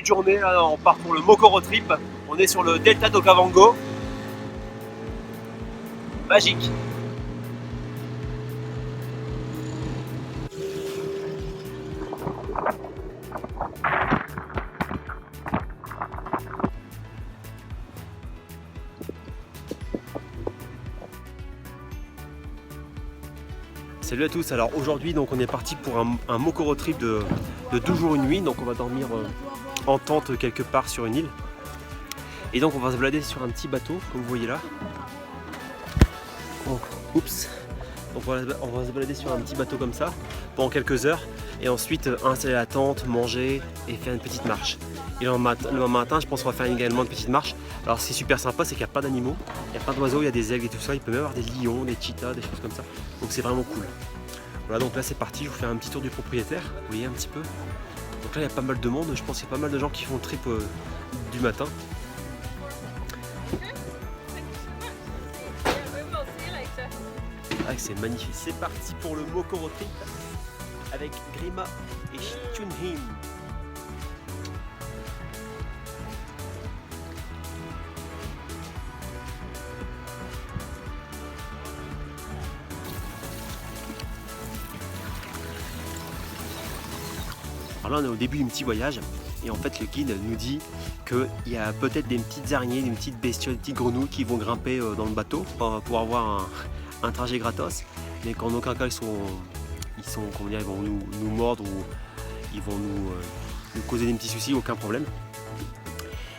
journée, là, on part pour le Mokoro Trip. On est sur le delta d'Okavango. Magique. Salut à tous, alors aujourd'hui donc on est parti pour un Mokoro Trip de 12 jours une nuit, donc on va dormir en tente quelque part sur une île. Et donc on va se balader sur un petit bateau, comme vous voyez là. Donc, oups. Donc on va se balader sur un petit bateau comme ça pendant quelques heures et ensuite installer la tente, manger et faire une petite marche. Et le matin je pense qu'on va faire également une petite marche. Alors ce qui est super sympa, c'est qu'il n'y a pas d'animaux, il n'y a pas d'oiseaux, il y a des aigles et tout ça, il peut même y avoir des lions, des cheetahs, des choses comme ça. Donc c'est vraiment cool. Voilà, donc là c'est parti, je vous fais un petit tour du propriétaire, vous voyez un petit peu. Donc là il y a pas mal de monde, je pense qu'il y a pas mal de gens qui font le trip du matin. Ah, c'est magnifique. C'est parti pour le Mokoro Trip avec Grima et Chunhim. Alors là on est au début d'un petit voyage et en fait le guide nous dit qu'il y a peut-être des petites araignées, des petites bestioles, des petites grenouilles qui vont grimper dans le bateau pour avoir un trajet gratos, mais qu'en aucun cas comment dire, ils vont nous mordre ou ils vont nous causer des petits soucis, aucun problème.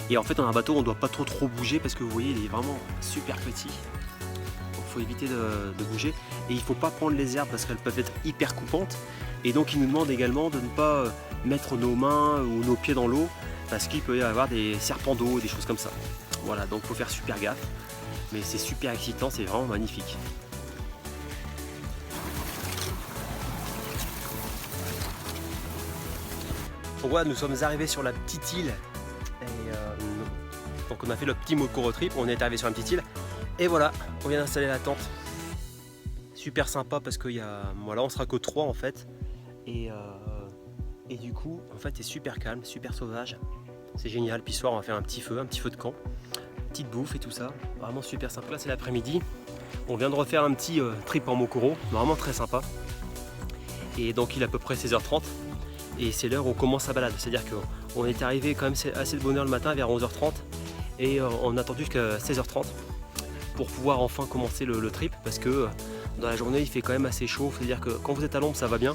Et en fait dans un bateau on ne doit pas trop bouger parce que vous voyez il est vraiment super petit, donc il faut éviter de bouger et il ne faut pas prendre les herbes parce qu'elles peuvent être hyper coupantes. Et donc il nous demande également de ne pas mettre nos mains ou nos pieds dans l'eau parce qu'il peut y avoir des serpents d'eau, des choses comme ça. Voilà, donc il faut faire super gaffe, mais c'est super excitant, c'est vraiment magnifique. Donc voilà, nous sommes arrivés sur la petite île et donc on a fait le petit Mokoro Trip, on est arrivé sur la petite île et voilà, on vient d'installer la tente. Super sympa parce qu'il y a, voilà, on sera que 3 en fait et du coup en fait c'est super calme, super sauvage, c'est génial. Puis ce soir on va faire un petit feu de camp, petite bouffe et tout ça, vraiment super sympa. Là c'est l'après-midi, on vient de refaire un petit trip en Mokoro, vraiment très sympa. Et donc il est à peu près 16h30 et c'est l'heure où on commence sa balade, c'est à dire qu'on est arrivé quand même assez de bonne heure le matin vers 11h30 et on a attendu jusqu'à 16h30 pour pouvoir enfin commencer le trip parce que dans la journée il fait quand même assez chaud, c'est à dire que quand vous êtes à l'ombre ça va bien,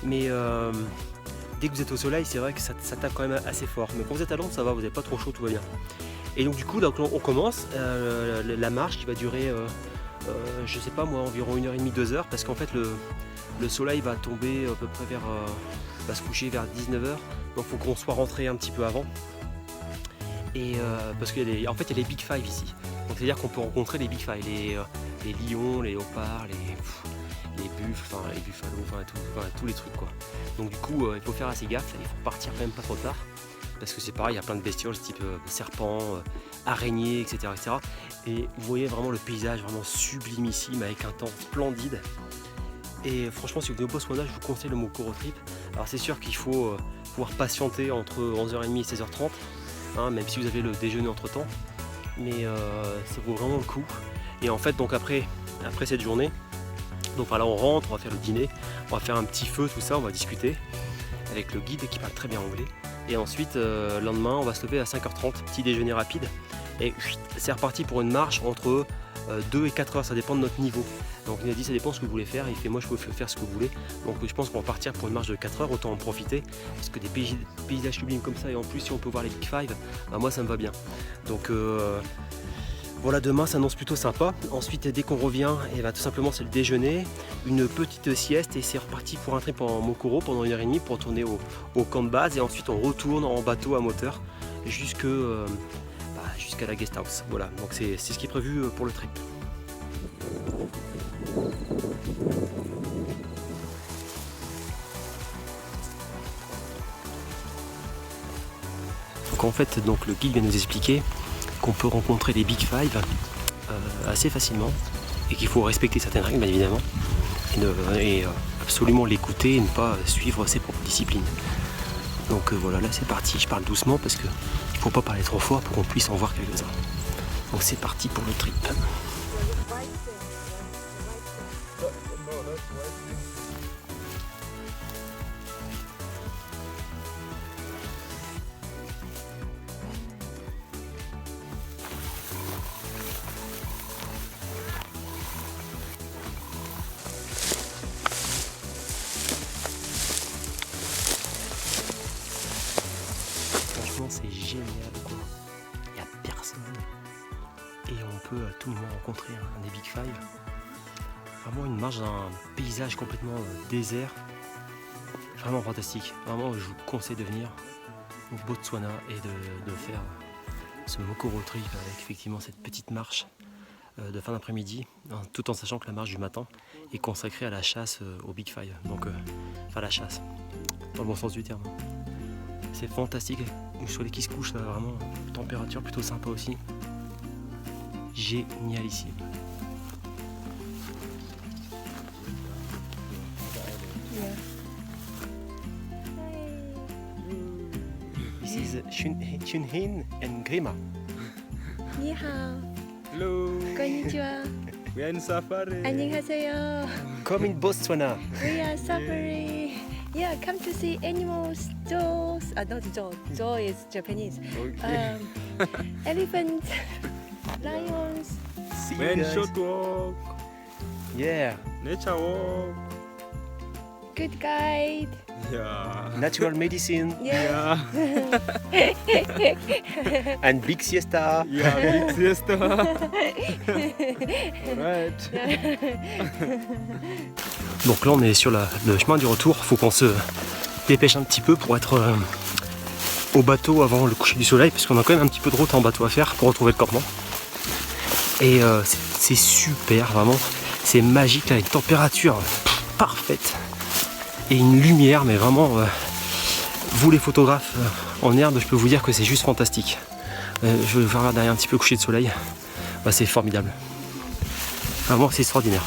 mais dès que vous êtes au soleil c'est vrai que ça tape quand même assez fort, mais quand vous êtes à l'ombre ça va, vous n'êtes pas trop chaud, tout va bien. Et donc du coup donc, on commence la marche qui va durer je sais pas moi environ 1h30, 2h parce qu'en fait le soleil va tomber à peu près va se coucher vers 19h, donc il faut qu'on soit rentré un petit peu avant. Et parce qu'il y a en fait il y a les Big Five ici, donc c'est à dire qu'on peut rencontrer les Big Five, les lions, les léopards, les buffles, enfin les buffalos, enfin tous les trucs quoi. Donc du coup il faut faire assez gaffe, il faut partir quand même pas trop tard parce que c'est pareil, il y a plein de bestioles type serpents, araignées, etc., etc. Et vous voyez vraiment le paysage vraiment sublimissime avec un temps splendide. Et franchement si vous venez au Botswana je vous conseille le Mokoro Trip. Alors c'est sûr qu'il faut pouvoir patienter entre 11h30 et 16h30, hein, même si vous avez le déjeuner entre temps, mais ça vaut vraiment le coup. Et en fait donc après cette journée, donc voilà, on rentre, on va faire le dîner, on va faire un petit feu, tout ça, on va discuter avec le guide qui parle très bien anglais. Et ensuite le lendemain on va se lever à 5h30, petit déjeuner rapide, et c'est reparti pour une marche entre 2 et 4 heures, ça dépend de notre niveau. Donc il a dit ça dépend de ce que vous voulez faire, il fait moi je peux faire ce que vous voulez. Donc je pense qu'on va partir pour une marche de 4 heures, autant en profiter, parce que des paysages sublimes comme ça, et en plus si on peut voir les Big Five, bah moi ça me va bien. Donc voilà, demain s'annonce plutôt sympa. Ensuite dès qu'on revient, et bah, tout simplement c'est le déjeuner, une petite sieste et c'est reparti pour un trip en Mokoro pendant 1h30 pour retourner au camp de base, et ensuite on retourne en bateau à moteur jusqu'à la guest house. Voilà, donc c'est ce qui est prévu pour le trip. Donc en fait donc le guide vient nous expliquer qu'on peut rencontrer des Big Five assez facilement et qu'il faut respecter certaines règles bien évidemment et absolument l'écouter et ne pas suivre ses propres disciplines. Donc voilà, là c'est parti, je parle doucement parce que il faut pas parler trop fort pour qu'on puisse en voir quelques-uns. Donc c'est parti pour le trip. Franchement c'est génial quoi. Il n'y a personne. Et on peut à tout moment rencontrer un des Big Five. Vraiment une marche dans un paysage complètement désert. Vraiment fantastique. Vraiment je vous conseille de venir au Botswana et de faire ce Mokoro trip avec effectivement cette petite marche de fin d'après-midi, tout en sachant que la marche du matin est consacrée à la chasse au Big Five. Donc enfin la chasse, dans le bon sens du terme. C'est fantastique, le soleil qui se couche, là, vraiment température plutôt sympa aussi. Génialissime. This is Chunhin and Grima. Ni hao. Hello. Konnichiwa. We are in safari. 안녕하세요. Come in Botswana. We are suffering. Yeah, come to see animals. Jaws. Not jaw. Jaw is Japanese. Okay. Elephants, lions. See We are in short walk. Yeah, Nature walk. Good guide. Yeah. natural medicine Yeah. and big siesta. Yeah, big siesta. Alright. Donc là on est sur le chemin du retour, faut qu'on se dépêche un petit peu pour être au bateau avant le coucher du soleil, parce qu'on a quand même un petit peu de route en bateau à faire pour retrouver le campement. Et c'est super, vraiment, c'est magique, là, une température parfaite et une lumière, mais vraiment, vous les photographes en herbe, je peux vous dire que c'est juste fantastique. Je vais voir derrière un petit peu coucher de soleil, bah, c'est formidable, vraiment c'est extraordinaire.